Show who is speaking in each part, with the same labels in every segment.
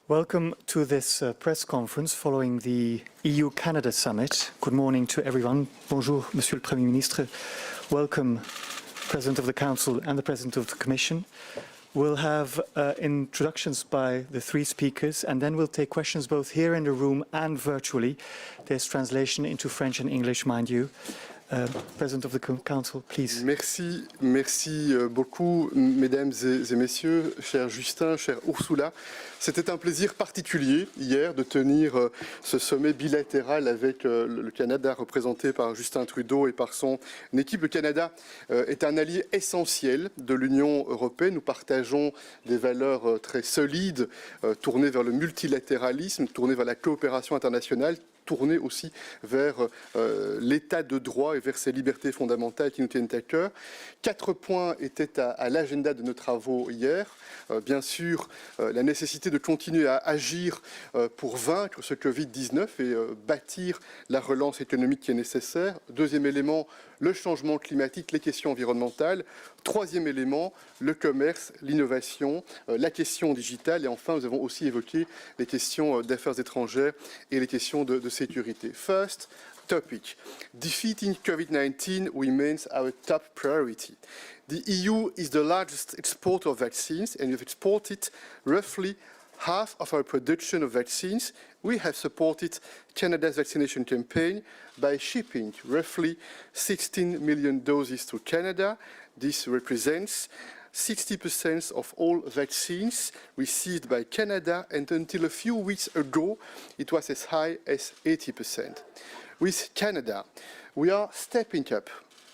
Speaker 1: Welcome to this press conference following the EU-Canada summit. Good morning to everyone. Bonjour, Monsieur le Premier Ministre. Welcome, President of the Council and the President of the Commission. We'll have introductions by the three speakers, and then we'll take questions both here in the room and virtually. There's translation into French and English, mind you. President of the Council, please.
Speaker 2: Merci beaucoup, mesdames et messieurs, cher Justin, cher Ursula. C'était un plaisir particulier hier de tenir ce sommet bilatéral avec le Canada, représenté par Justin Trudeau et par son équipe. Le Canada est un allié essentiel de l'Union européenne. Nous partageons des valeurs très solides, tournées vers le multilatéralisme, tournées vers la coopération internationale, tourner aussi vers l'état de droit et vers ces libertés fondamentales qui nous tiennent à cœur. 4 points étaient à l'agenda de nos travaux hier. Bien sûr, la nécessité de continuer à agir pour vaincre ce Covid-19 et bâtir la relance économique qui est nécessaire. Deuxième élément, le changement climatique, les questions environnementales. Troisième élément, le commerce, l'innovation, la question digitale. Et enfin, nous avons aussi évoqué les questions d'affaires étrangères et les questions de sécurité. First topic, defeating COVID-19 remains our top priority. The EU is the largest exporter of vaccines, and we've exported roughly half of our production of vaccines. We have supported Canada's vaccination campaign by shipping roughly 16 million doses to Canada. This represents 60% of all vaccines received by Canada, and until a few weeks ago, it was as high as 80%. With Canada, we are stepping up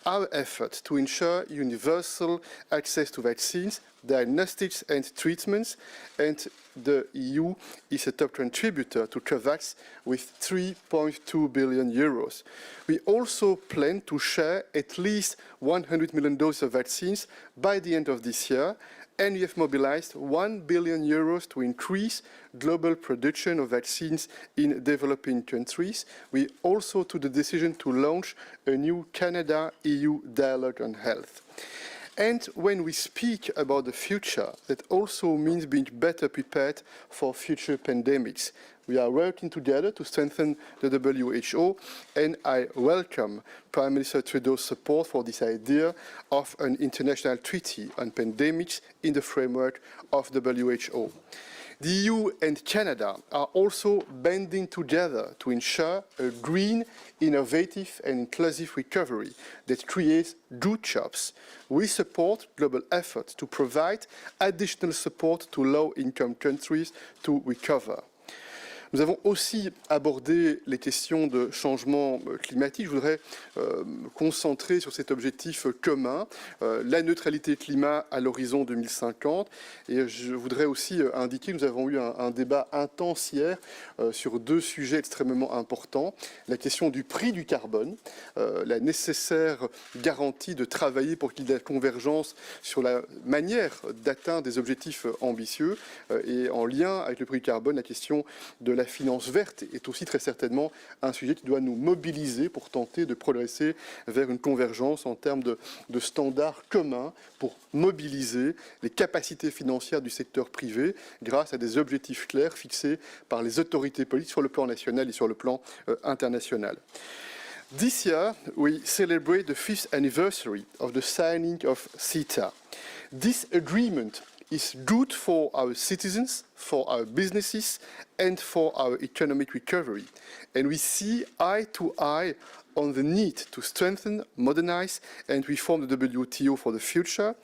Speaker 2: our efforts to ensure universal access to vaccines, diagnostics and treatments, and the EU is a top contributor to COVAX with 3.2 billion euros. We also plan to share at least 100 million doses of vaccines by the end of this year, and we have mobilized 1 billion euros to increase global production of vaccines in developing countries. We also took the decision to launch a new Canada-EU dialogue on health. And when we speak about the future, that also means being better prepared for future pandemics. We are working together to strengthen the WHO, and I welcome Prime Minister Trudeau's support for this idea of an international treaty on pandemics in the framework of the WHO. The EU and Canada are also banding together to ensure a green, innovative and inclusive recovery that creates good jobs. We support global efforts to provide additional support to low-income countries to recover. Nous avons aussi abordé les questions de changement climatique. Je voudrais me concentrer sur cet objectif commun, la neutralité climat à l'horizon 2050. Et je voudrais aussi indiquer que nous avons eu un débat intense hier sur 2 sujets extrêmement importants. La question du prix du carbone, la nécessaire garantie de travailler pour qu'il y ait de la convergence sur la manière d'atteindre des objectifs ambitieux. Et en lien avec le prix du carbone, la question de la finance verte est aussi très certainement un sujet qui doit nous mobiliser pour tenter de progresser vers une convergence en termes de standards communs pour mobiliser les capacités financières du secteur privé grâce à des objectifs clairs fixés par les autorités politiques sur le plan national et sur le plan international. This year, we celebrate the 5th anniversary of the signing of CETA. This agreement is good for our citizens, for our businesses, and for our economic recovery. And we see eye to eye on the need to strengthen, modernize, and reform the WTO for the future.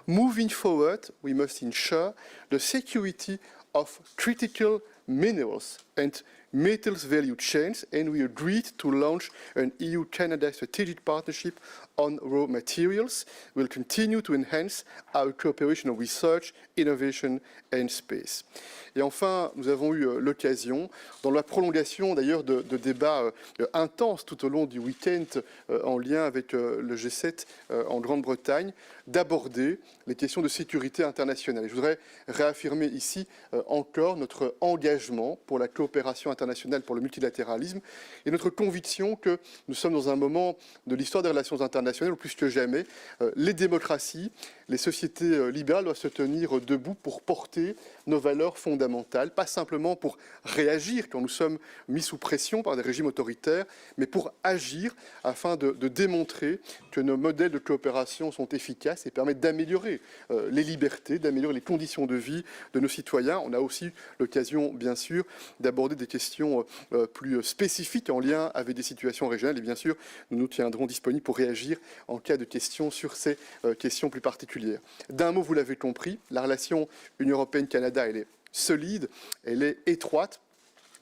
Speaker 2: Moving forward, we must ensure the security of critical minerals and metals value chains, and we agreed to launch an EU-Canada strategic partnership on raw materials. We'll continue to enhance our cooperation on research, innovation and space. Et enfin, nous avons eu l'occasion, dans la prolongation d'ailleurs de débats intenses tout au long du week-end en lien avec le G7 en Grande-Bretagne, d'aborder les questions de sécurité internationale. Et je voudrais réaffirmer ici encore notre engagement pour la coopération internationale internationale pour le multilatéralisme et notre conviction que nous sommes dans un moment de l'histoire des relations internationales où plus que jamais, les démocraties, les sociétés libérales doivent se tenir debout pour porter nos valeurs fondamentales, pas simplement pour réagir quand nous sommes mis sous pression par des régimes autoritaires, mais pour agir afin de démontrer que nos modèles de coopération sont efficaces et permettent d'améliorer les libertés, d'améliorer les conditions de vie de nos citoyens. On a aussi l'occasion, bien sûr, d'aborder des questions plus spécifiques en lien avec des situations régionales. Et bien sûr, nous nous tiendrons disponibles pour réagir en cas de questions sur ces questions plus particulières. D'un mot, vous l'avez compris, la relation Union européenne-Canada, elle est solide, elle est étroite.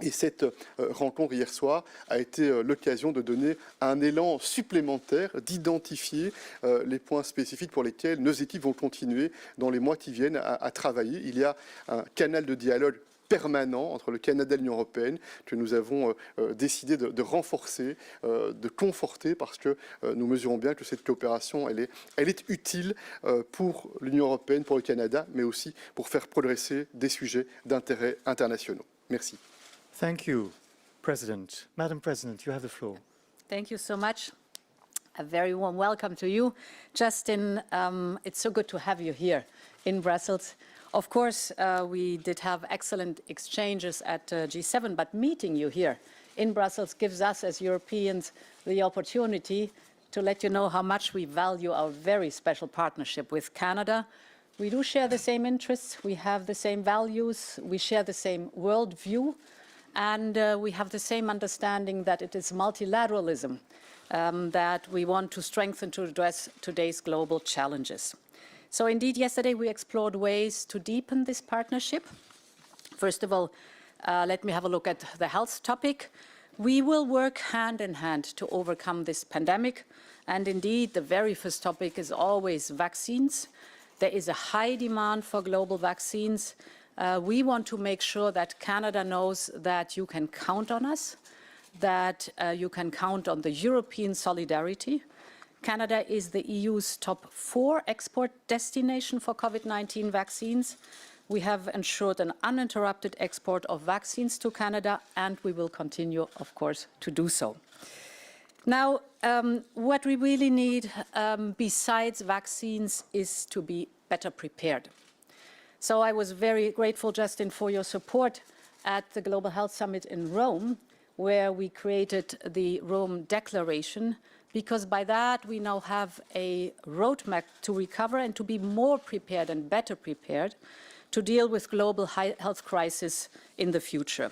Speaker 2: Et cette rencontre hier soir a été l'occasion de donner un élan supplémentaire, d'identifier les points spécifiques pour lesquels nos équipes vont continuer dans les mois qui viennent à travailler. Il y a un canal de dialogue permanent entre le Canada et l'Union européenne que nous avons décidé de renforcer, de conforter, parce que nous mesurons bien que cette coopération, elle est utile pour l'Union européenne, pour le Canada, mais aussi pour faire progresser des sujets d'intérêt internationaux. Merci.
Speaker 1: Thank you, President. Madam President, you have the floor.
Speaker 3: Thank you so much. A very warm welcome to you. Justin, it's so good to have you here in Brussels. Of course, we did have excellent exchanges at G7, but meeting you here in Brussels gives us as Europeans the opportunity to let you know how much we value our very special partnership with Canada. We do share the same interests, we have the same values, we share the same worldview, and we have the same understanding that it is multilateralism that we want to strengthen to address today's global challenges. So indeed, yesterday we explored ways to deepen this partnership. First of all, let me have a look at the health topic. We will work hand in hand to overcome this pandemic. And indeed, the very first topic is always vaccines. There is a high demand for global vaccines. We want to make sure that Canada knows that you can count on us, that you can count on the European solidarity. Canada is the EU's top 4 export destination for COVID-19 vaccines. We have ensured an uninterrupted export of vaccines to Canada, and we will continue, of course, to do so. Now, what we really need besides vaccines is to be better prepared. So I was very grateful, Justin, for your support at the Global Health Summit in Rome, where we created the Rome Declaration, because by that we now have a roadmap to recover and to be more prepared and better prepared to deal with global health crisis in the future.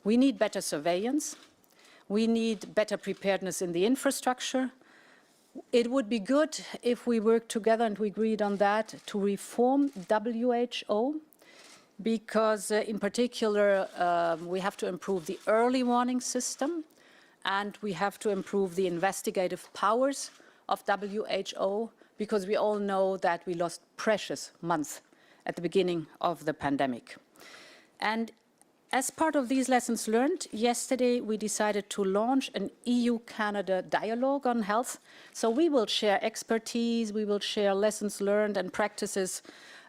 Speaker 3: We need better surveillance. We need better preparedness in the infrastructure. It would be good if we worked together, and we agreed on that, to reform WHO, because in particular we have to improve the early warning system, and we have to improve the investigative powers of WHO, because we all know that we lost precious months at the beginning of the pandemic. And as part of these lessons learned, yesterday we decided to launch an EU-Canada dialogue on health. So we will share expertise, we will share lessons learned and practices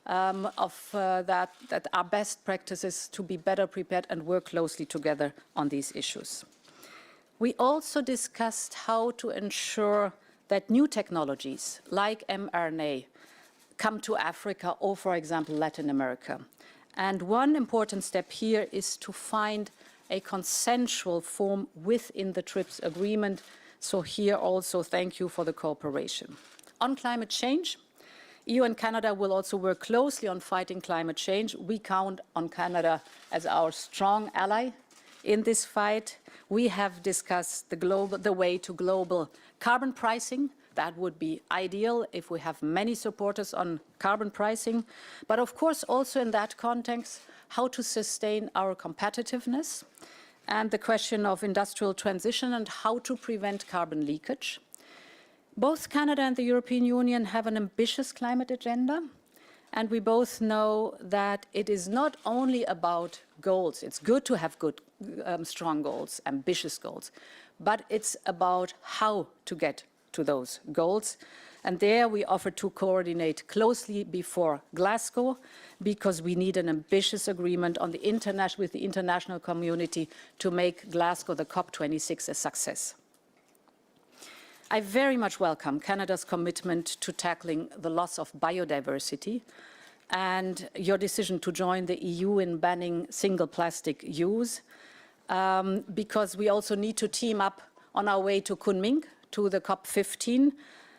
Speaker 3: that are best practices to be better prepared and work closely together on these issues. We also discussed how to ensure that new technologies like mRNA come to Africa or, for example, Latin America. And one important step here is to find a consensual form within the TRIPS agreement. So here also thank you for the cooperation. On climate change, EU and Canada will also work closely on fighting climate change. We count on Canada as our strong ally in this fight. We have discussed the way to global carbon pricing. That would be ideal if we have many supporters on carbon pricing. But of course, also in that context, how to sustain our competitiveness and the question of industrial transition and how to prevent carbon leakage. Both Canada and the European Union have an ambitious climate agenda. And we both know that it is not only about goals. It's good to have strong goals, ambitious goals. But it's about how to get to those goals. And there we offer to coordinate closely before Glasgow, because we need an ambitious agreement on with the international community to make Glasgow, the COP26, a success. I very much welcome Canada's commitment to tackling the loss of biodiversity and your decision to join the EU in banning single plastic use, because we also need to team up on our way to Kunming, to the COP15.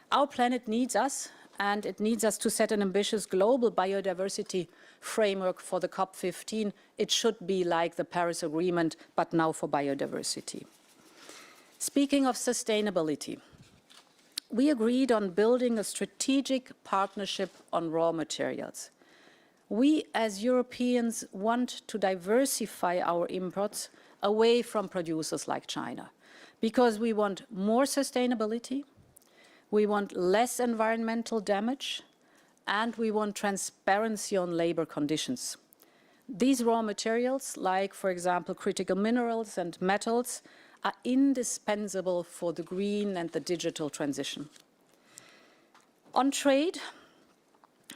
Speaker 3: Our planet needs us, and it needs us to set an ambitious global biodiversity framework for the COP15. It should be like the Paris Agreement, but now for biodiversity. Speaking of sustainability, we agreed on building a strategic partnership on raw materials. We, as Europeans, want to diversify our imports away from producers like China, because we want more sustainability, we want less environmental damage, and we want transparency on labor conditions. These raw materials, like, for example, critical minerals and metals, are indispensable for the green and the digital transition. On trade,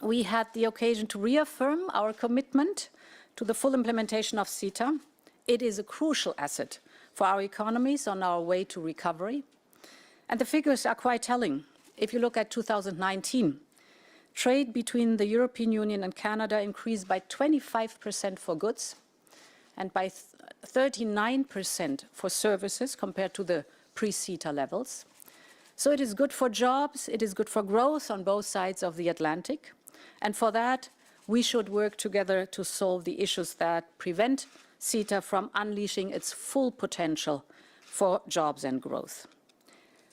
Speaker 3: we had the occasion to reaffirm our commitment to the full implementation of CETA. It is a crucial asset for our economies on our way to recovery. And the figures are quite telling. If you look at 2019, trade between the European Union and Canada increased by 25% for goods and by 39% for services compared to the pre-CETA levels. So it is good for jobs, it is good for growth on both sides of the Atlantic. And for that, we should work together to solve the issues that prevent CETA from unleashing its full potential for jobs and growth.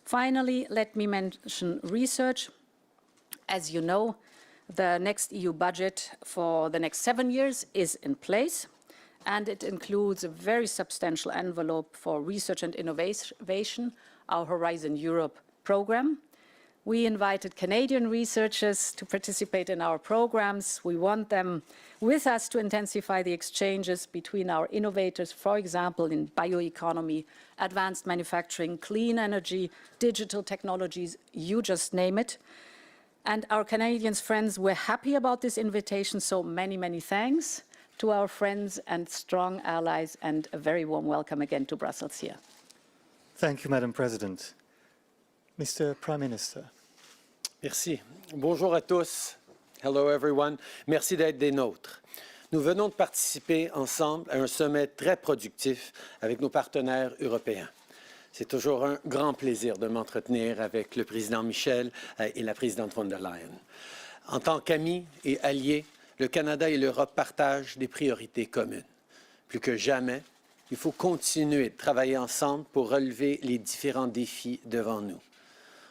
Speaker 3: Finally, let me mention research. As you know, the next EU budget for the next 7 years is in place, and it includes a very substantial envelope for research and innovation, our Horizon Europe program. We invited Canadian researchers to participate in our programs. We want them with us to intensify the exchanges between our innovators, for example, in bioeconomy, advanced manufacturing, clean energy, digital technologies, you just name it. And our Canadian friends were happy about this invitation, so many, many thanks to our friends and strong allies, and a very warm welcome again to Brussels here.
Speaker 1: Thank you, Madam President. Mr. Prime Minister.
Speaker 4: Merci. Bonjour à tous. Hello everyone. Merci d'être des nôtres. Nous venons de participer ensemble à un sommet très productif avec nos partenaires européens. C'est toujours un grand plaisir de m'entretenir avec le président Michel et la présidente von der Leyen. En tant qu'amis et alliés, le Canada et l'Europe partagent des priorités communes. Plus que jamais, il faut continuer de travailler ensemble pour relever les différents défis devant nous.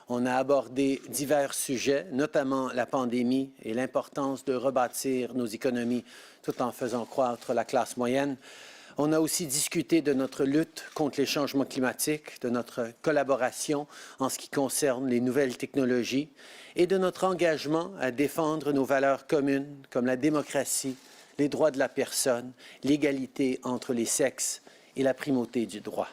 Speaker 4: On a abordé divers sujets, notamment la pandémie et l'importance de rebâtir nos économies tout en faisant croître la classe moyenne. On a aussi discuté de notre lutte contre les changements climatiques, de notre collaboration en ce qui concerne les nouvelles technologies et de notre engagement à défendre nos valeurs communes comme la démocratie, les droits de la personne, l'égalité entre les sexes et la primauté du droit.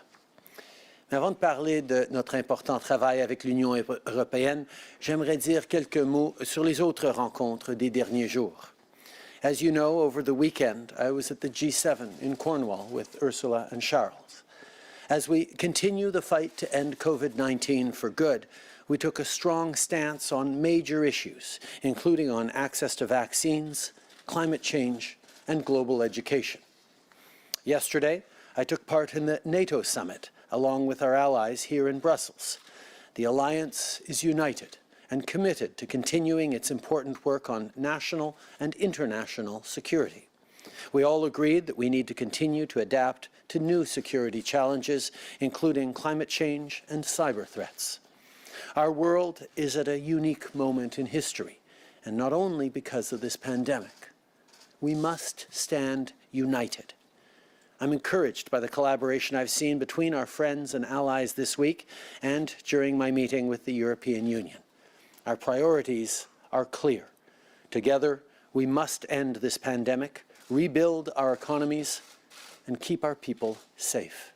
Speaker 4: Mais avant de parler de notre important travail avec l'Union européenne, j'aimerais dire quelques mots sur les autres rencontres des derniers jours. As you know, over the weekend, I was at the G7 in Cornwall with Ursula and Charles. As we continue the fight to end COVID-19 for good, we took a strong stance on major issues, including on access to vaccines, climate change, and global education. Yesterday, I took part in the NATO summit, along with our allies here in Brussels. The alliance is united and committed to continuing its important work on national and international security. We all agreed that we need to continue to adapt to new security challenges, including climate change and cyber threats. Our world is at a unique moment in history, and not only because of this pandemic. We must stand united. I'm encouraged by the collaboration I've seen between our friends and allies this week and during my meeting with the European Union. Our priorities are clear. Together, we must end this pandemic, rebuild our economies, and keep our people safe.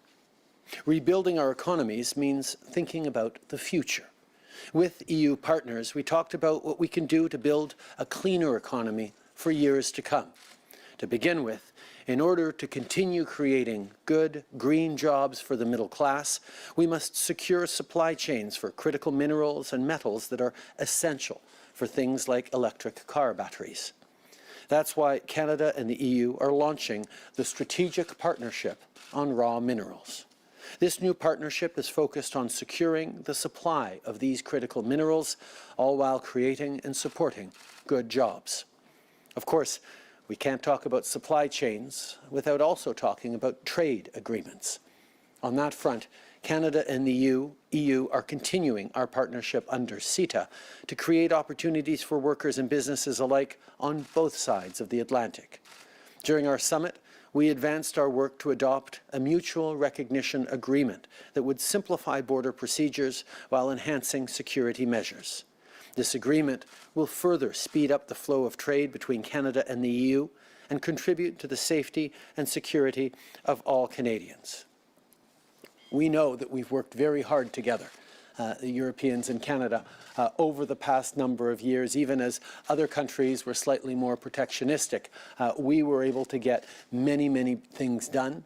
Speaker 4: Rebuilding our economies means thinking about the future. With EU partners, we talked about what we can do to build a cleaner economy for years to come. To begin with, in order to continue creating good, green jobs for the middle class, we must secure supply chains for critical minerals and metals that are essential for things like electric car batteries. That's why Canada and the EU are launching the Strategic Partnership on Raw Minerals. This new partnership is focused on securing the supply of these critical minerals, all while creating and supporting good jobs. Of course, we can't talk about supply chains without also talking about trade agreements. On that front, Canada and the EU are continuing our partnership under CETA to create opportunities for workers and businesses alike on both sides of the Atlantic. During our summit, we advanced our work to adopt a mutual recognition agreement that would simplify border procedures while enhancing security measures. This agreement will further speed up the flow of trade between Canada and the EU and contribute to the safety and security of all Canadians. We know that we've worked very hard together, the Europeans and Canada, over the past number of years. Even as other countries were slightly more protectionistic, we were able to get many things done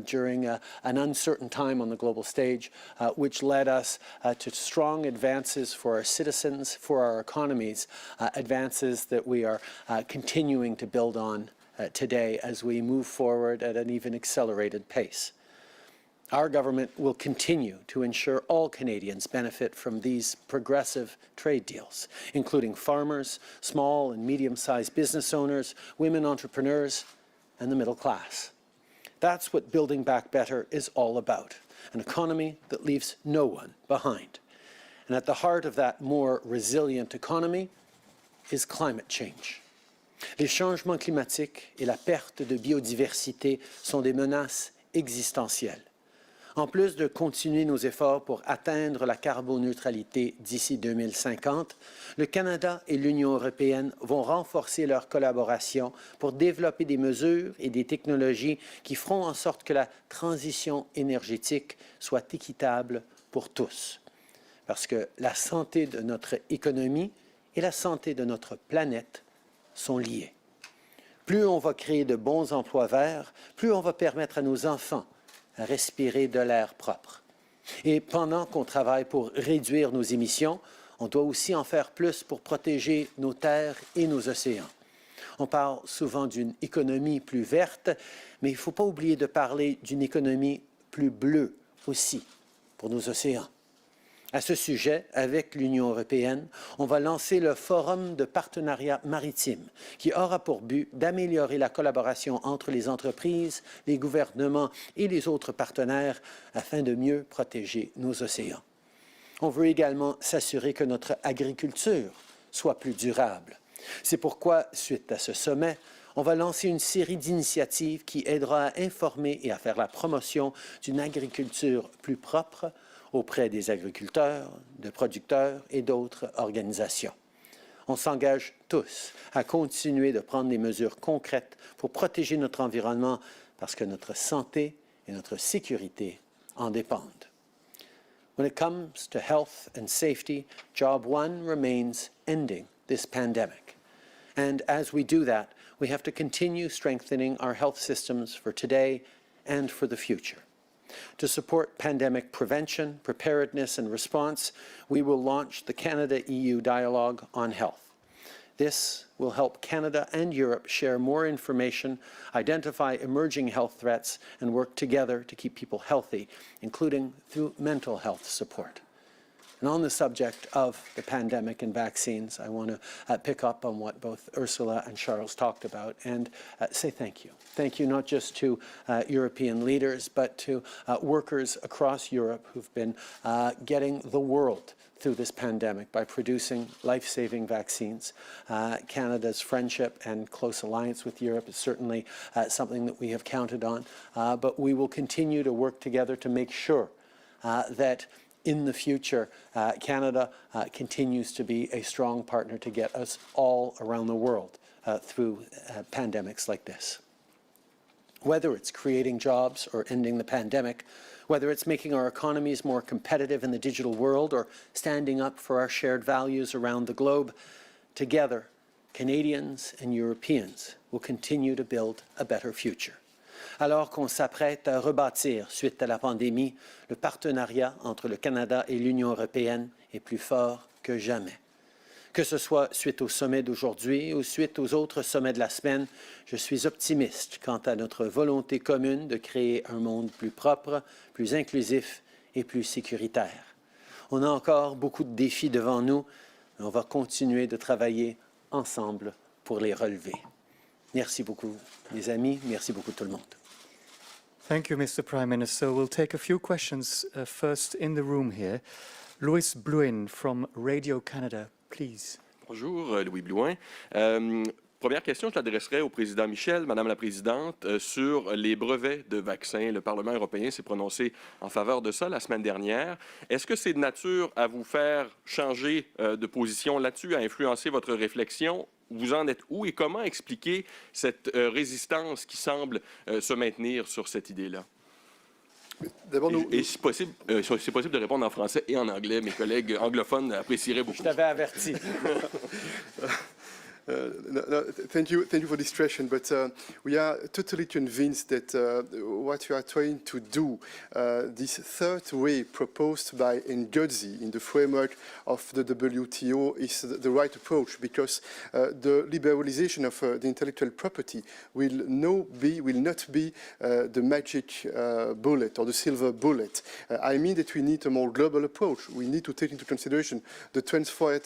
Speaker 4: during an uncertain time on the global stage, which led us to strong advances for our citizens, for our economies, advances that we are continuing to build on today as we move forward at an even accelerated pace. Our government will continue to ensure all Canadians benefit from these progressive trade deals, including farmers, small and medium-sized business owners, women entrepreneurs, and the middle class. That's what Building Back Better is all about, an economy that leaves no one behind. And at the heart of that more resilient economy is climate change. Les changements climatiques et la perte de biodiversité sont des menaces existentielles. En plus de continuer nos efforts pour atteindre la carboneutralité d'ici 2050, le Canada et l'Union européenne vont renforcer leur collaboration pour développer des mesures et des technologies qui feront en sorte que la transition énergétique soit équitable pour tous. Parce que la santé de notre économie et la santé de notre planète sont liées. Plus on va créer de bons emplois verts, plus on va permettre à nos enfants à respirer de l'air propre. Et pendant qu'on travaille pour réduire nos émissions, on doit aussi en faire plus pour protéger nos terres et nos océans. On parle souvent d'une économie plus verte, mais il ne faut pas oublier de parler d'une économie plus bleue aussi pour nos océans. À ce sujet, avec l'Union européenne, on va lancer le Forum de partenariat maritime qui aura pour but d'améliorer la collaboration entre les entreprises, les gouvernements et les autres partenaires afin de mieux protéger nos océans. On veut également s'assurer que notre agriculture soit plus durable. C'est pourquoi, suite à ce sommet, on va lancer une série d'initiatives qui aidera à informer et à faire la promotion d'une agriculture plus propre auprès des agriculteurs, de producteurs et d'autres organisations. On s'engage tous à continuer de prendre des mesures concrètes pour protéger notre environnement parce que notre santé et notre sécurité en dépendent. When it comes to health and safety, job one remains ending this pandemic. And as we do that, we have to continue strengthening our health systems for today and for the future. To support pandemic prevention, preparedness, and response, we will launch the Canada-EU Dialogue on Health. This will help Canada and Europe share more information, identify emerging health threats, and work together to keep people healthy, including through mental health support. And on the subject of the pandemic and vaccines, I want to pick up on what both Ursula and Charles talked about and say thank you. Thank you not just to European leaders, but to workers across Europe who've been getting the world through this pandemic by producing life-saving vaccines. Canada's friendship and close alliance with Europe is certainly something that we have counted on, but we will continue to work together to make sure that in the future, Canada continues to be a strong partner to get us all around the world through pandemics like this. Whether it's creating jobs or ending the pandemic, whether it's making our economies more competitive in the digital world or standing up for our shared values around the globe, together, Canadians and Europeans will continue to build a better future. Alors qu'on s'apprête à rebâtir, suite à la pandémie, le partenariat entre le Canada et l'Union européenne est plus fort que jamais. Que ce soit suite au sommet d'aujourd'hui ou suite aux autres sommets de la semaine, je suis optimiste quant à notre volonté commune de créer un monde plus propre, plus inclusif et plus sécuritaire. On a encore beaucoup de défis devant nous, mais on va continuer de travailler ensemble pour les relever. Merci beaucoup, mes amis. Merci beaucoup tout le monde.
Speaker 1: Thank you, Mr. Prime Minister. We'll take a few questions first in the room here. Louis Blouin from Radio Canada, please.
Speaker 5: Bonjour, Louis Blouin. Première question, je l'adresserai au président Michel, Madame la Présidente, sur les brevets de vaccins. Le Parlement européen s'est prononcé en faveur de ça la semaine dernière. Est-ce que c'est de nature à vous faire changer de position là-dessus, à influencer votre réflexion? Vous en êtes où et comment expliquer cette résistance qui semble se maintenir sur cette idée-là?
Speaker 2: D'abord,
Speaker 5: Et si possible, de répondre en français et en anglais. Mes collègues anglophones apprécieraient beaucoup.
Speaker 4: Je t'avais averti.
Speaker 2: Thank you for this question, but we are totally convinced that what you are trying to do, this third way proposed by Ngozi in the framework of the WTO is the right approach, because the liberalization of the intellectual property will not be the magic bullet or the silver bullet. I mean that we need a more global approach. We need to take into consideration the transfer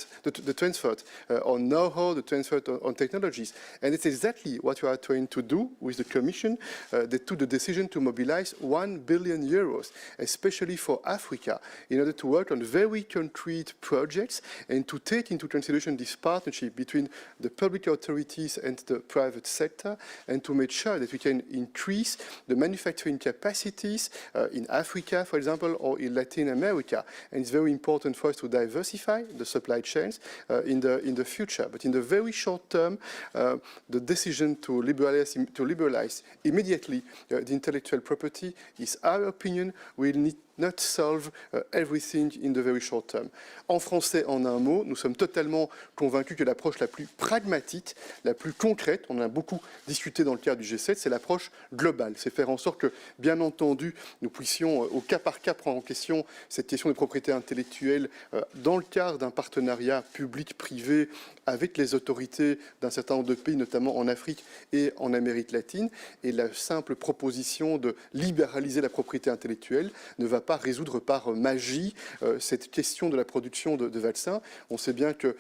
Speaker 2: on know-how, the transfer on technologies. And it's exactly what we are trying to do with the Commission. They took the decision to mobilize 1 billion euros, especially for Africa, in order to work on very concrete projects and to take into consideration this partnership between the public authorities and the private sector, and to make sure that we can increase the manufacturing capacities in Africa, for example, or in Latin America. And it's very important for us to diversify the supply chains in the future. But in the very short term, the decision to liberalize immediately the intellectual property is our opinion. We need not solve everything in the very short term. En français, en un mot, nous sommes totalement convaincus que l'approche la plus pragmatique, la plus concrète, on en a beaucoup discuté dans le cadre du G7, c'est l'approche globale. C'est faire en sorte que, bien entendu, nous puissions au cas par cas prendre en question cette question de propriété intellectuelle dans le cadre d'un partenariat public-privé avec les autorités d'un certain nombre de pays, notamment en Afrique et en Amérique latine. Et la simple proposition de libéraliser la propriété intellectuelle ne va pas résoudre par magie cette question de la production de vaccins. On sait bien que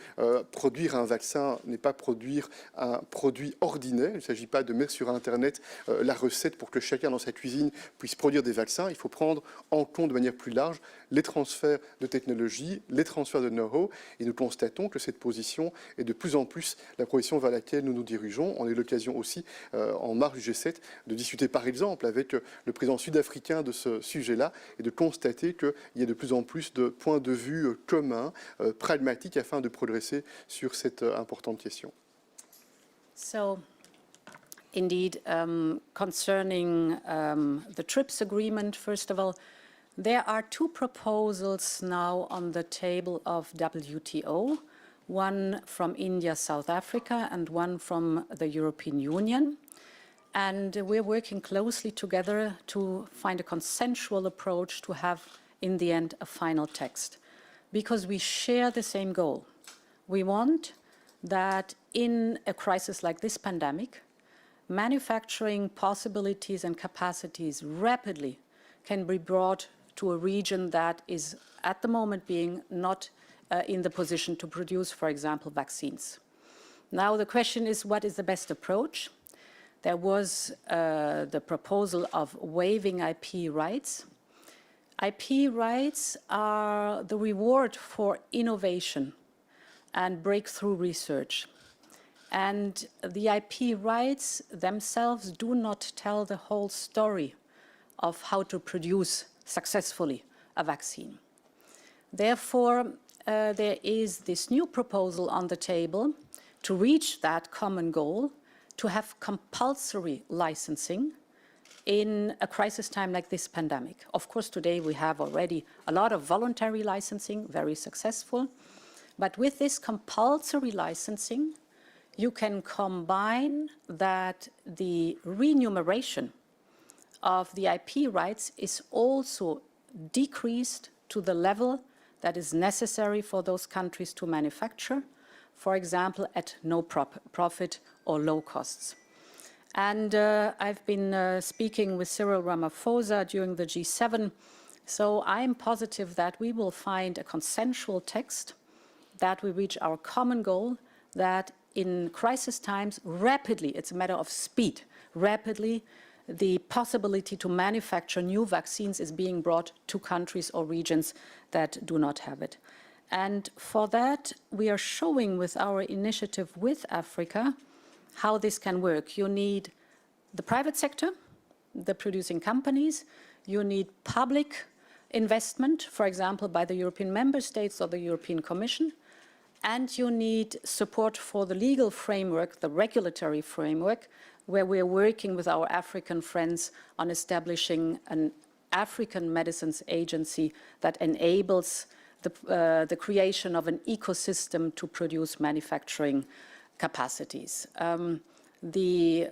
Speaker 2: produire un vaccin n'est pas produire un produit ordinaire. Il ne s'agit pas de mettre sur Internet la recette pour que chacun dans sa cuisine puisse produire des vaccins. Il faut prendre en compte de manière plus large les transferts de technologie, les transferts de know-how. Et nous constatons que cette position est de plus en plus la position vers laquelle nous nous dirigeons. On a eu l'occasion aussi, en marge du G7, de discuter par exemple avec le président sud-africain de ce sujet-là et de constater qu'il y a de plus en plus de points de vue communs, pragmatiques, afin de progresser sur cette importante question.
Speaker 3: So, indeed, concerning the TRIPS agreement, first of all, there are two proposals now on the table of WTO, one from India, South Africa, and one from the European Union. And we're working closely together to find a consensual approach to have, in the end, a final text, because we share the same goal. We want that in a crisis like this pandemic, manufacturing possibilities and capacities rapidly can be brought to a region that is, at the moment, being not in the position to produce, for example, vaccines. Now, the question is, what is the best approach? There was the proposal of waiving IP rights. IP rights are the reward for innovation and breakthrough research. And the IP rights themselves do not tell the whole story of how to produce successfully a vaccine. Therefore, there is this new proposal on the table to reach that common goal, to have compulsory licensing in a crisis time like this pandemic. Of course, today we have already a lot of voluntary licensing, very successful. But with this compulsory licensing, you can combine that the remuneration of the IP rights is also decreased to the level that is necessary for those countries to manufacture, for example, at no profit or low costs. And I've been speaking with Cyril Ramaphosa during the G7, so I'm positive that we will find a consensual text, that we reach our common goal, that in crisis times, rapidly, it's a matter of speed, rapidly, the possibility to manufacture new vaccines is being brought to countries or regions that do not have it. And for that, we are showing with our initiative with Africa how this can work. You need the private sector, the producing companies, you need public investment, for example, by the European member states or the European Commission, and you need support for the legal framework, the regulatory framework, where we are working with our African friends on establishing an African Medicines Agency that enables the creation of an ecosystem to produce manufacturing capacities. The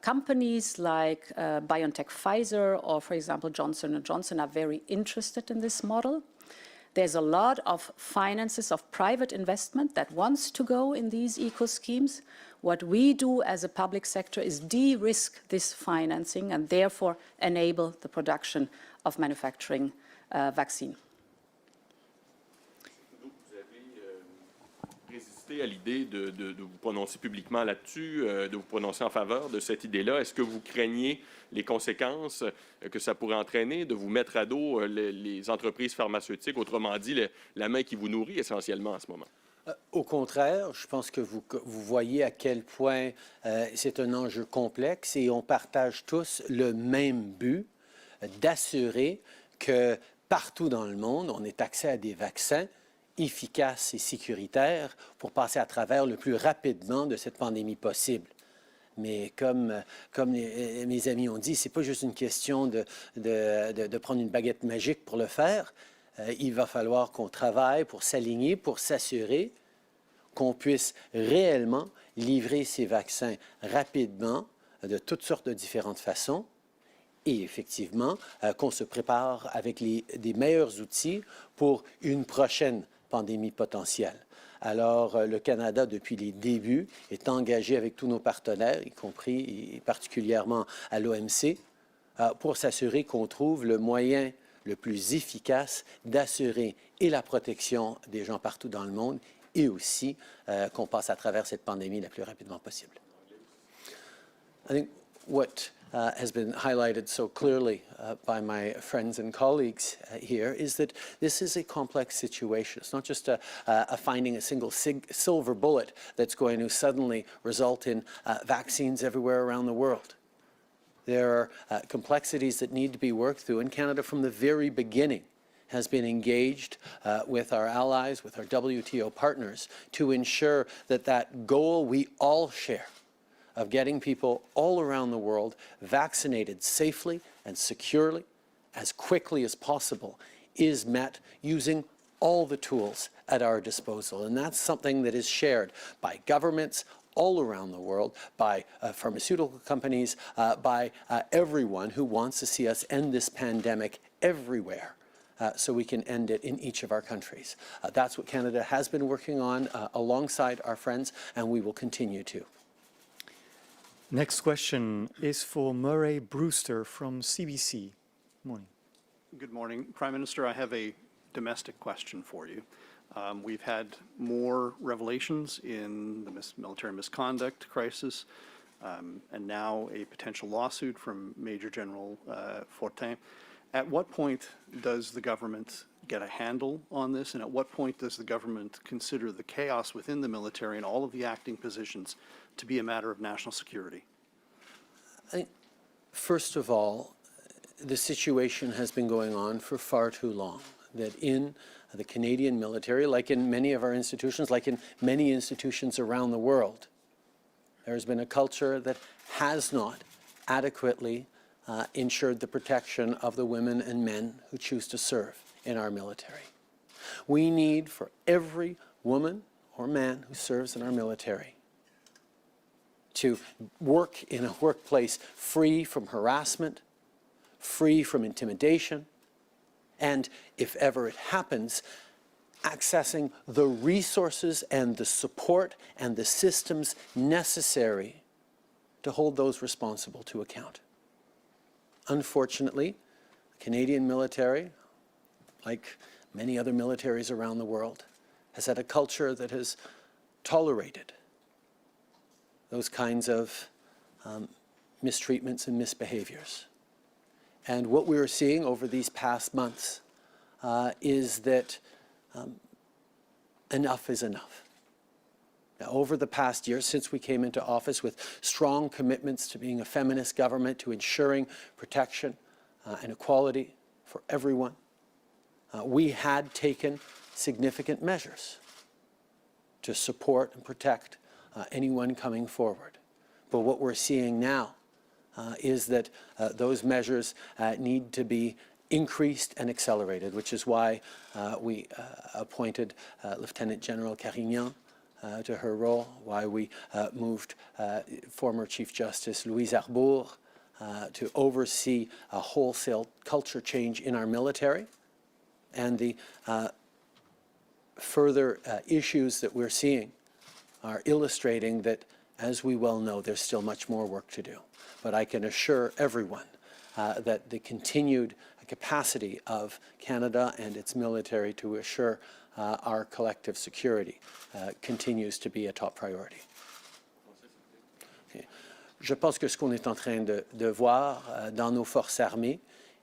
Speaker 3: companies like BioNTech Pfizer or, for example, Johnson & Johnson are very interested in this model. There's a lot of finances of private investment that wants to go in these eco-schemes. What we do as a public sector is de-risk this financing and therefore enable the production of manufacturing vaccine.
Speaker 5: Vous avez résisté à l'idée de vous prononcer publiquement là-dessus, de vous prononcer en faveur de cette idée-là. Est-ce que vous craignez les conséquences que ça pourrait entraîner, de vous mettre à dos les entreprises pharmaceutiques, autrement dit, la main qui vous nourrit essentiellement en ce moment?
Speaker 4: Au contraire, je pense que vous voyez à quel point c'est un enjeu complexe et on partage tous le même but d'assurer que partout dans le monde, on ait accès à des vaccins efficaces et sécuritaires pour passer à travers le plus rapidement de cette pandémie possible. Mais comme mes amis ont dit, ce n'est pas juste une question de prendre une baguette magique pour le faire. Il va falloir qu'on travaille pour s'aligner, pour s'assurer qu'on puisse réellement livrer ces vaccins rapidement, de toutes sortes de différentes façons, et effectivement qu'on se prépare avec des meilleurs outils pour une prochaine pandémie potentielle. Alors, le Canada, depuis les débuts, est engagé avec tous nos partenaires, y compris et particulièrement à l'OMC, pour s'assurer qu'on trouve le moyen le plus efficace d'assurer et la protection des gens partout dans le monde et aussi qu'on passe à travers cette pandémie le plus rapidement possible. I think what has been highlighted so clearly by my friends and colleagues here is that this is a complex situation. It's not just finding a single silver bullet that's going to suddenly result in vaccines everywhere around the world. There are complexities that need to be worked through, and Canada from the very beginning has been engaged with our allies, with our WTO partners, to ensure that that goal we all share of getting people all around the world vaccinated safely and securely, as quickly as possible, is met using all the tools at our disposal. And that's something that is shared by governments all around the world, by pharmaceutical companies, by everyone who wants to see us end this pandemic everywhere. So we can end it in each of our countries. That's what Canada has been working on alongside our friends, and we will continue to.
Speaker 1: Next question is for Murray Brewster from CBC. Morning.
Speaker 6: Good morning. Prime Minister, I have a domestic question for you. We've had more revelations in the military misconduct crisis, and now a potential lawsuit from Major General Fortin. At what point does the government get a handle on this, and at what point does the government consider the chaos within the military and all of the acting positions to be a matter of national security?
Speaker 4: First of all, the situation has been going on for far too long, that in the Canadian military, like in many of our institutions, like in many institutions around the world, there has been a culture that has not adequately ensured the protection of the women and men who choose to serve in our military. We need for every woman or man who serves in our military to work in a workplace free from harassment, free from intimidation, and if ever it happens, accessing the resources and the support and the systems necessary to hold those responsible to account. Unfortunately, the Canadian military, like many other militaries around the world, has had a culture that has tolerated those kinds of mistreatments and misbehaviors. And what we are seeing over these past months is that enough is enough. Now, over the past year, since we came into office with strong commitments to being a feminist government, to ensuring protection and equality for everyone, we had taken significant measures to support and protect anyone coming forward. But what we're seeing now is that those measures need to be increased and accelerated, which is why we appointed Lieutenant General Carignan to her role, why we moved former Chief Justice Louise Arbour to oversee a wholesale culture change in our military, and the further issues that we're seeing are illustrating that, as we well know, there's still much more work to do. But I can assure everyone that the continued capacity of Canada and its military to assure our collective security continues to be a top priority. Je pense que ce qu'on est en train de voir dans nos forces armées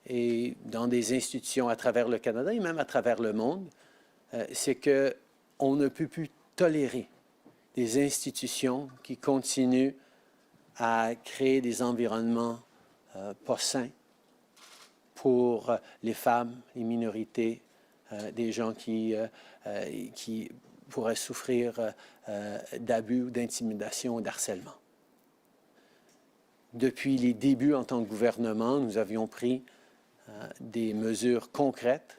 Speaker 4: et dans des institutions à travers le Canada et même à travers le monde, c'est qu'on ne peut plus tolérer des institutions qui continuent à créer des environnements pas sains pour les femmes, les minorités, des gens qui pourraient souffrir d'abus, d'intimidation ou d'harcèlement. Depuis les débuts en tant que gouvernement, nous avions pris des mesures concrètes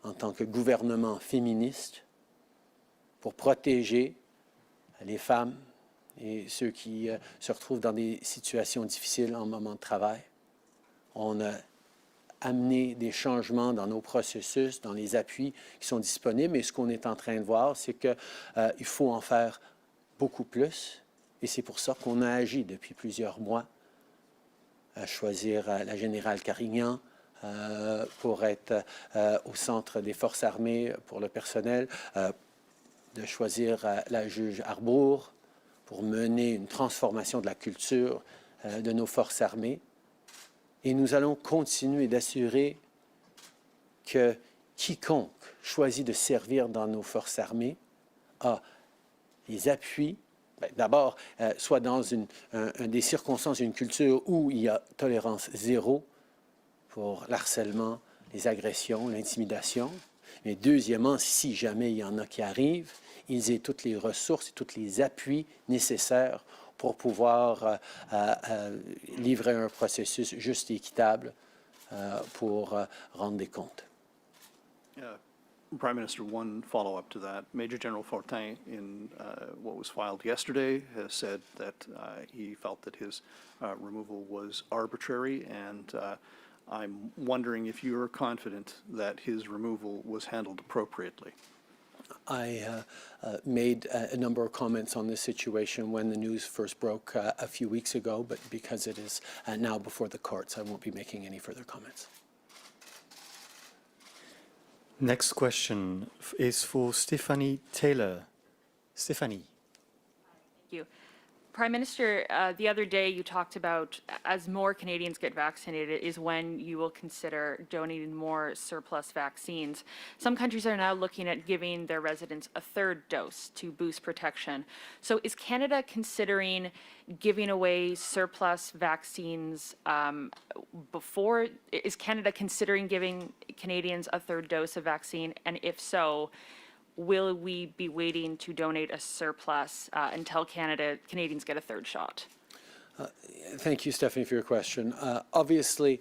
Speaker 4: en tant que gouvernement féministe pour protéger les femmes et ceux qui se retrouvent dans des situations difficiles en moment de travail. On a amené des changements dans nos processus, dans les appuis qui sont disponibles. Et ce qu'on est en train de voir, c'est qu'il faut en faire beaucoup plus. Et c'est pour ça qu'on a agi depuis plusieurs mois à choisir la générale Carignan pour être au centre des forces armées pour le personnel, de choisir la juge Arbour pour mener une transformation de la culture de nos forces armées. Et nous allons continuer d'assurer que quiconque choisit de servir dans nos forces armées a les appuis, d'abord, soit dans des circonstances, une culture où il y a tolérance zéro pour l'harcèlement, les agressions, l'intimidation. Mais deuxièmement, si jamais il y en a qui arrivent, ils aient toutes les ressources et tous les appuis nécessaires pour pouvoir livrer un processus juste et équitable pour rendre des comptes.
Speaker 6: Prime Minister, one follow-up to that. Major General Fortin, in what was filed yesterday, has said that he felt that his removal was arbitrary, and I'm wondering if you are confident that his removal was handled appropriately.
Speaker 4: I made a number of comments on this situation when the news first broke a few weeks ago, but because it is now before the courts, I won't be making any further comments.
Speaker 1: Next question is for Stephanie Taylor. Stephanie.
Speaker 7: Thank you. Prime Minister, the other day you talked about as more Canadians get vaccinated is when you will consider donating more surplus vaccines. Some countries are now looking at giving their residents a third dose to boost protection. So is Canada considering giving away surplus vaccines before? Is Canada considering giving Canadians a third dose of vaccine? And if so, will we be waiting to donate a surplus until Canadians get a third shot?
Speaker 4: Thank you, Stephanie, for your question. Obviously,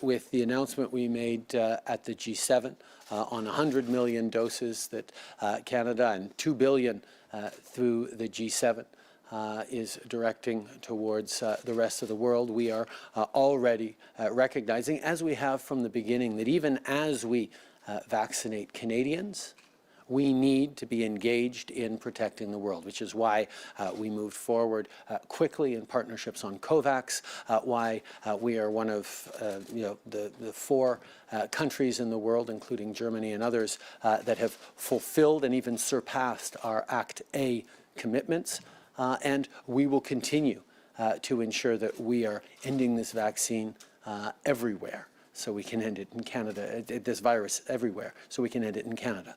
Speaker 4: with the announcement we made at the G7 on 100 million doses that Canada and 2 billion through the G7 is directing towards the rest of the world, we are already recognizing, as we have from the beginning, that even as we vaccinate Canadians, we need to be engaged in protecting the world, which is why we moved forward quickly in partnerships on COVAX, why we are one of the 4 countries in the world, including Germany and others, that have fulfilled and even surpassed our Act A commitments. And we will continue to ensure that we are ending this vaccine everywhere, so we can end it in Canada, this virus everywhere, so we can end it in Canada.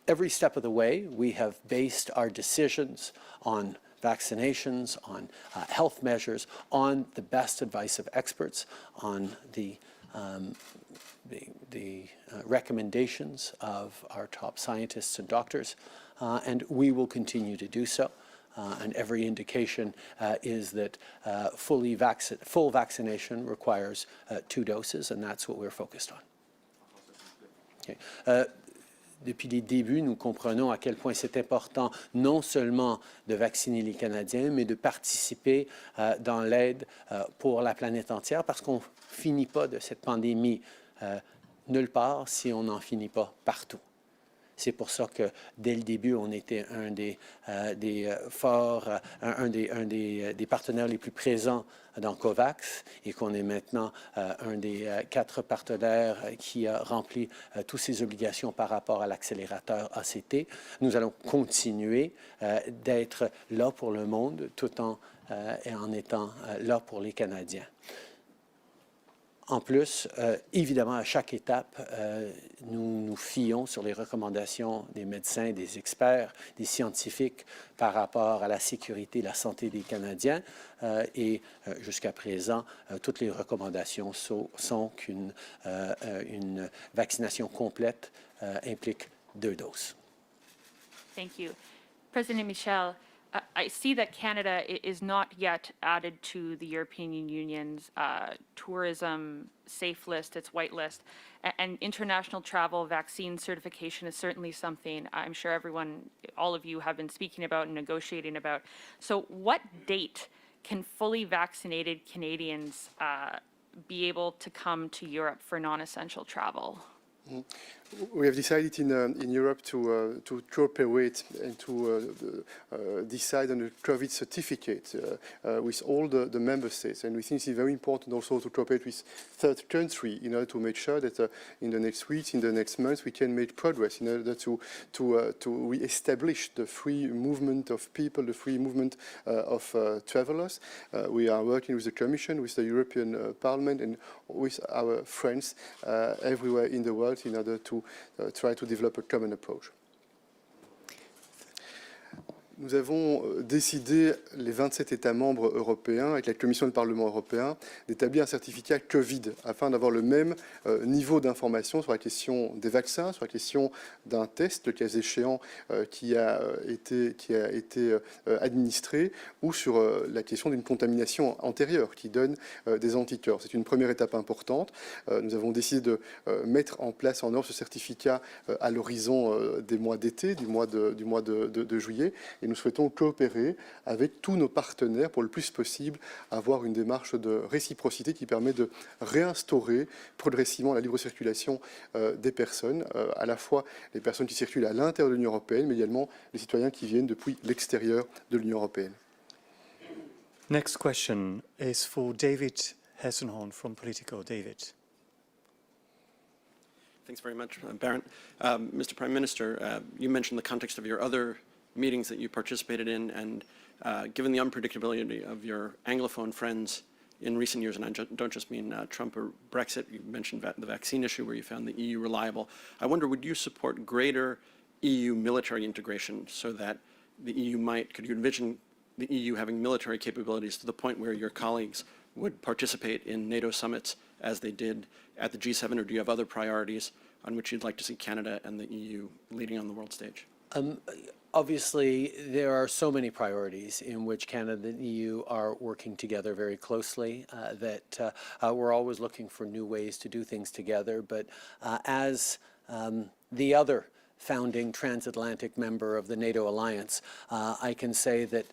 Speaker 4: Every step of the way, we have based our decisions on vaccinations, on health measures, on the best advice of experts, on the recommendations of our top scientists and doctors, and we will continue to do so. And every indication is that full vaccination requires 2 doses, and that's what we're focused on. Okay. Depuis les débuts, nous comprenons à quel point c'est important non seulement de vacciner les Canadiens, mais de participer dans l'aide pour la planète entière, parce qu'on ne finit pas de cette pandémie nulle part si on n'en finit pas partout. C'est pour ça que dès le début, on était un des partenaires les plus présents dans COVAX et qu'on est maintenant un des 4 partenaires qui a rempli toutes ses obligations par rapport à l'accélérateur ACT. Nous allons continuer d'être là pour le monde tout en étant là pour les Canadiens. En plus, évidemment, à chaque étape, nous nous fions sur les recommandations des médecins, des experts, des scientifiques par rapport à la sécurité et la santé des Canadiens. Et jusqu'à présent, toutes les recommandations sont qu'une vaccination complète implique 2 doses.
Speaker 7: Thank you. President Michel, I see that Canada is not yet added to the European Union's tourism safe list, its white list, and international travel vaccine certification is certainly something I'm sure everyone, all of you have been speaking about and negotiating about. So what date can fully vaccinated Canadians be able to come to Europe for non-essential travel?
Speaker 2: We have decided in Europe to cooperate and to decide on a COVID certificate with all the member states. And we think it's very important also to cooperate with third countries in order to make sure that in the next weeks, in the next months, we can make progress in order to re-establish the free movement of people, the free movement of travelers. We are working with the Commission, with the European Parliament, and with our friends everywhere in the world in order to try to develop a common approach. Nous avons décidé, les 27 États membres européens, avec la Commission et le Parlement européen, d'établir un certificat Covid afin d'avoir le même niveau d'information sur la question des vaccins, sur la question d'un test, le cas échéant, qui a été administré, ou sur la question d'une contamination antérieure qui donne des anticorps. C'est une première étape importante. Nous avons décidé de mettre en place en Europe ce certificat à l'horizon des mois d'été, du mois de juillet. Et nous souhaitons coopérer avec tous nos partenaires pour le plus possible avoir une démarche de réciprocité qui permet de réinstaurer progressivement la libre circulation des personnes, à la fois les personnes qui circulent à l'intérieur de l'Union européenne, mais également les citoyens qui viennent depuis l'extérieur de l'Union européenne.
Speaker 1: Next question is for David Hessenhorn from Politico. David.
Speaker 8: Thanks very much, Baron. Mr. Prime Minister, you mentioned the context of your other meetings that you participated in, and given the unpredictability of your Anglophone friends in recent years, and I don't just mean Trump or Brexit, you mentioned the vaccine issue where you found the EU reliable. I wonder, would you support greater EU military integration so that the EU could you envision the EU having military capabilities to the point where your colleagues would participate in NATO summits as they did at the G7, or do you have other priorities on which you'd like to see Canada and the EU leading on the world stage?
Speaker 4: Obviously, there are so many priorities in which Canada and the EU are working together very closely that we're always looking for new ways to do things together. But as the other founding transatlantic member of the NATO alliance, I can say that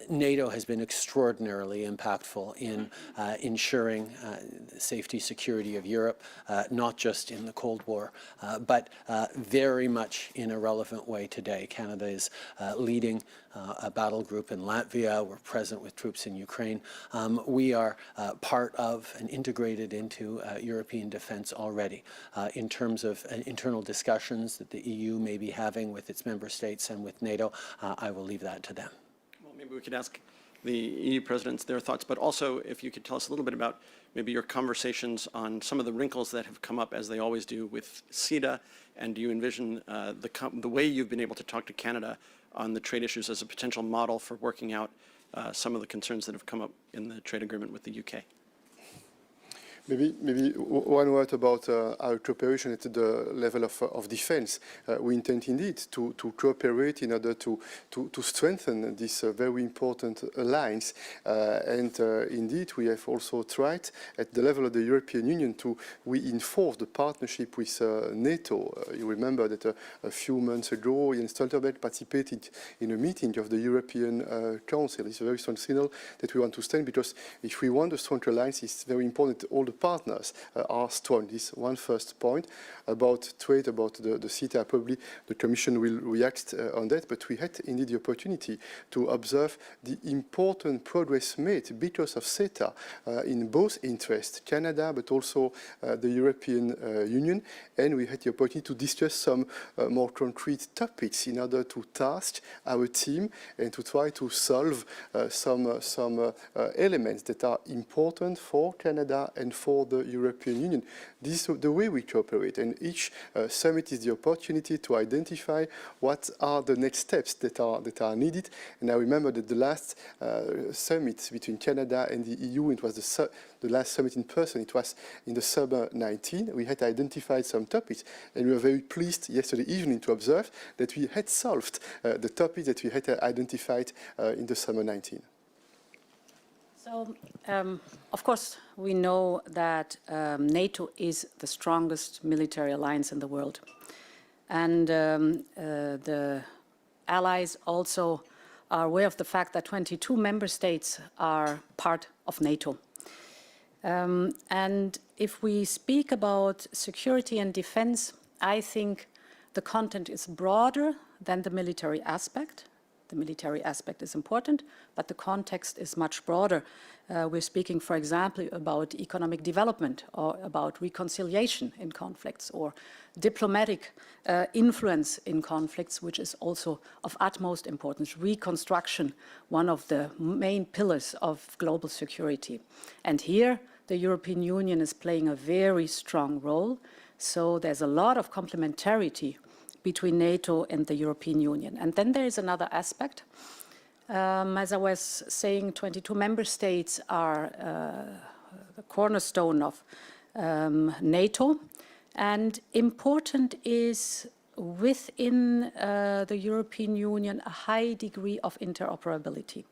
Speaker 4: NATO has been extraordinarily impactful in ensuring the safety, security of Europe, not just in the Cold War, but very much in a relevant way today. Canada is leading a battle group in Latvia. We're present with troops in Ukraine. We are part of and integrated into European defense already. In terms of internal discussions that the EU may be having with its member states and with NATO, I will leave that to them.
Speaker 8: Well, maybe we could ask the EU presidents their thoughts, but also if you could tell us a little bit about maybe your conversations on some of the wrinkles that have come up, as they always do, with CETA, and do you envision the way you've been able to talk to Canada on the trade issues as a potential model for working out some of the concerns that have come up in the trade agreement with the UK?
Speaker 2: Maybe one word about our cooperation at the level of defense. We intend indeed to cooperate in order to strengthen this very important alliance. Indeed, we have also tried at the level of the European Union to reinforce the partnership with NATO. You remember that a few months ago, Jens Stoltenberg participated in a meeting of the European Council. It's a very strong signal that we want to stand, because if we want a strong alliance, it's very important that all the partners are strong. This one first point about trade, about the CETA. Probably the Commission will react on that, but we had indeed the opportunity to observe the important progress made because of CETA in both interests, Canada but also the European Union, and we had the opportunity to discuss some more concrete topics in order to task our team and to try to solve some elements that are important for Canada and for the European Union. This is the way we cooperate, and each summit is the opportunity to identify what are the next steps that are needed. And I remember that the last summit between Canada and the EU, it was the last summit in person, it was in the summer 19. We had identified some topics, and we were very pleased yesterday evening to observe that we had solved the topics that we had identified in the summer 19.
Speaker 3: So, of course, we know that NATO is the strongest military alliance in the world. And the allies also are aware of the fact that 22 member states are part of NATO. And if we speak about security and defense, I think the content is broader than the military aspect. The military aspect is important, but the context is much broader. We're speaking, for example, about economic development, or about reconciliation in conflicts, or diplomatic influence in conflicts, which is also of utmost importance. Reconstruction, one of the main pillars of global security. And here, the European Union is playing a very strong role. So there's a lot of complementarity between NATO and the European Union. And then there is another aspect. As I was saying, 22 member states are the cornerstone of NATO. And important is, within the European Union, a high degree of interoperability.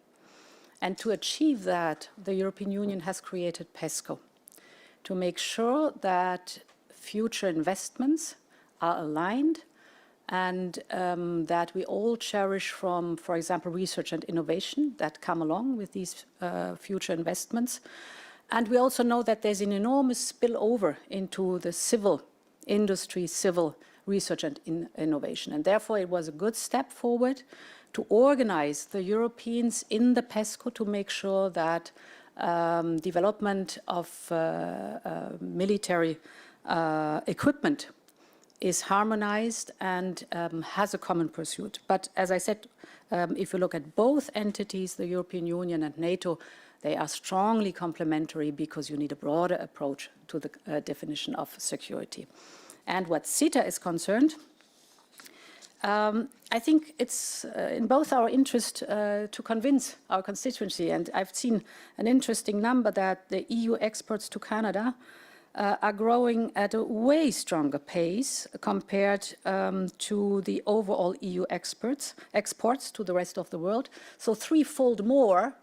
Speaker 3: And to achieve that, the European Union has created PESCO to make sure that future investments are aligned, and that we all cherish from, for example, research and innovation that come along with these future investments. And we also know that there's an enormous spillover into the civil industry, civil research and innovation. And therefore, it was a good step forward to organize the Europeans in the PESCO to make sure that development of military equipment is harmonized and has a common pursuit. But as I said, if you look at both entities, the European Union and NATO, they are strongly complementary because you need a broader approach to the definition of security. And what CETA is concerned, I think it's in both our interest to convince our constituency. And I've seen an interesting number that the EU exports to Canada are growing at a way stronger pace compared to the overall EU exports to the rest of the world. So threefold more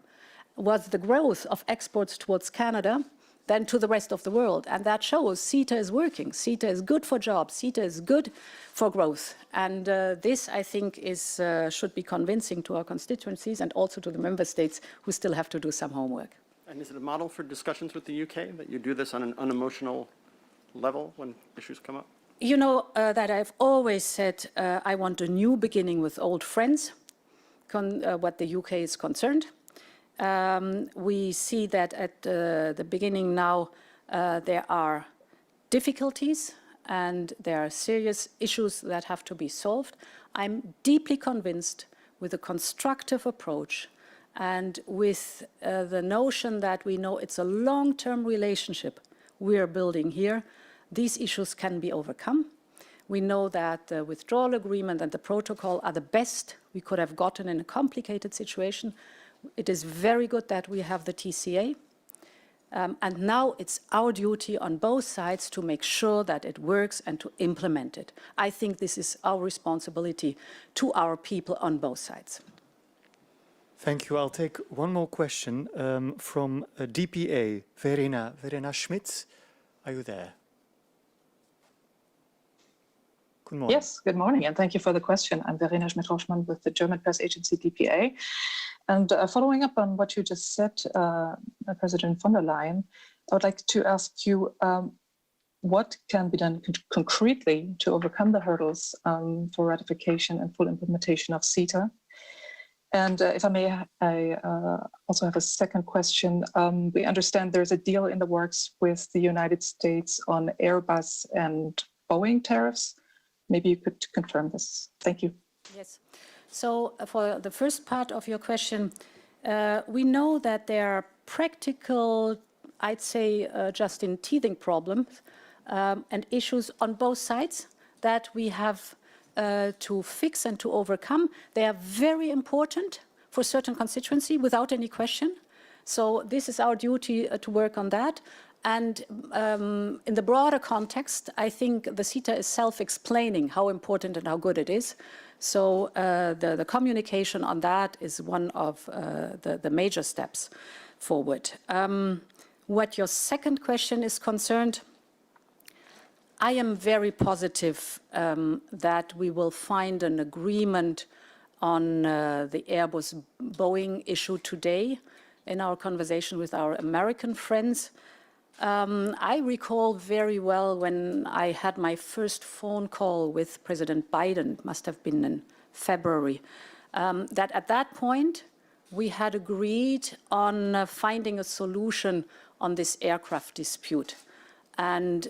Speaker 3: was the growth of exports towards Canada than to the rest of the world. And that shows CETA is working. CETA is good for jobs. CETA is good for growth. And this, I think, should be convincing to our constituencies and also to the member states who still have to do some homework.
Speaker 8: And is it a model for discussions with the UK, that you do this on an unemotional level when issues come up?
Speaker 3: You know that I've always said I want a new beginning with old friends, what the UK is concerned. We see that at the beginning now there are difficulties and there are serious issues that have to be solved. I'm deeply convinced with a constructive approach and with the notion that we know it's a long-term relationship we're building here, these issues can be overcome. We know that the withdrawal agreement and the protocol are the best we could have gotten in a complicated situation. It is very good that we have the TCA. And now it's our duty on both sides to make sure that it works and to implement it. I think this is our responsibility to our people on both sides.
Speaker 1: Thank you. I'll take one more question from DPA, Verena Schmitz. Are you there? Good morning.
Speaker 9: Yes, good morning, and thank you for the question. I'm Verena Schmidt-Hoffmann with the German press agency DPA. And following up on what you just said, President von der Leyen, I would like to ask you what can be done concretely to overcome the hurdles for ratification and full implementation of CETA? And if I may, I also have a second question. We understand there's a deal in the works with the United States on Airbus and Boeing tariffs. Maybe you could confirm this. Thank you.
Speaker 3: Yes. So for the first part of your question, we know that there are practical, I'd say, just in teething problems and issues on both sides that we have to fix and to overcome. They are very important for certain constituency, without any question. So this is our duty to work on that. And in the broader context, I think the CETA is self-explaining how important and how good it is. So the communication on that is one of the major steps forward. What your second question is concerned, I am very positive that we will find an agreement on the Airbus-Boeing issue today in our conversation with our American friends. I recall very well when I had my first phone call with President Biden, it must have been in February, that at that point we had agreed on finding a solution on this aircraft dispute. And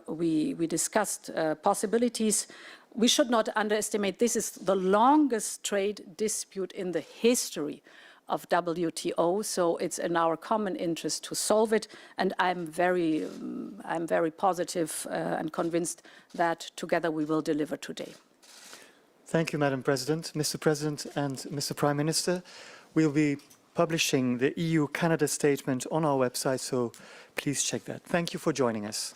Speaker 3: we discussed possibilities. We should not underestimate, this is the longest trade dispute in the history of WTO, so it's in our common interest to solve it, and I'm very positive and convinced that together we will deliver today.
Speaker 1: Thank you, Madam President. Mr. President and Mr. Prime Minister, we'll be publishing the EU-Canada statement on our website, so please check that. Thank you for joining us.